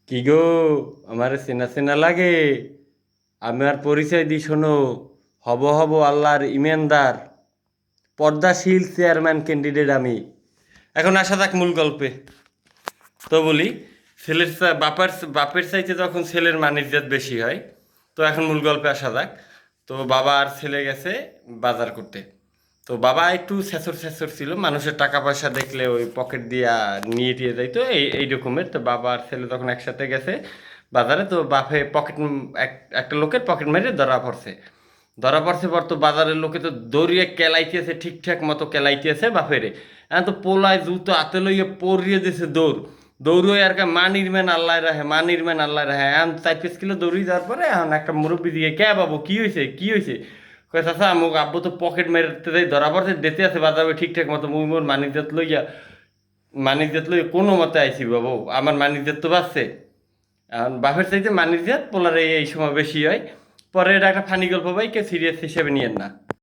কি গো, আমার চেনা চেনা লাগে। আমার পরিচয় দি শোনো। হব হব আল্লাহর ইমানদার, পর্দাশীল চেয়ারম্যান ক্যান্ডিডেট আমি। এখন আসা যাক মূল গল্পে। তো বলি, বাপের চাইতে যখন ছেলের মানিজ্জাত বেশি হয়, তো এখন মূল গল্পে আসা যাক। তো বাবা আর ছেলে গেছে বাজার করতে। তো বাবা একটু ছেঁচর ছেঁচর ছিল, মানুষের টাকা পয়সা দেখলে ওই পকেট দিয়া নিয়ে টিয়ে যাইতো, এই রকমের। তো বাবা আর ছেলে তখন একসাথে গেছে বাজারে। তো বাপে একটা লোকের পকেট মেরে ধরা পড়ছে পর। তো বাজারের লোকে তো দৌড়িয়ে কেলাইতেছে, ঠিকঠাক মতো কেলাইতেছে বাপেরে। এখন তো পোলায় জুতো হাতে লইয়ে পরিয়ে দিছে দৌড়। দৌড়ই আর কা মানির ম্যান আল্লাহ রাহে এখন 4-5 কিলো দৌড়িয়ে যাওয়ার পরে এখন একটা মুরব্বী দিয়ে, কে বাবু কি হয়েছে কি হয়েছে? কয় চাচা, মোক আব্বু তো পকেট মেরতে যাই ধরা পড়ছে, দিতে আছে বাজাবে ঠিকঠাক মতো, মুই মোর মানিকজাত লইয়া কোনো মতে আইছি বাবু, আমার মানিকজাত তো বাঁচছে। এখন বাপের চাইতে মানিকজাত পোলার এই সময় বেশি হয়। পরে এটা একটা ফানি গল্প, ভাই, কে সিরিয়াস হিসেবে নিয়েন না।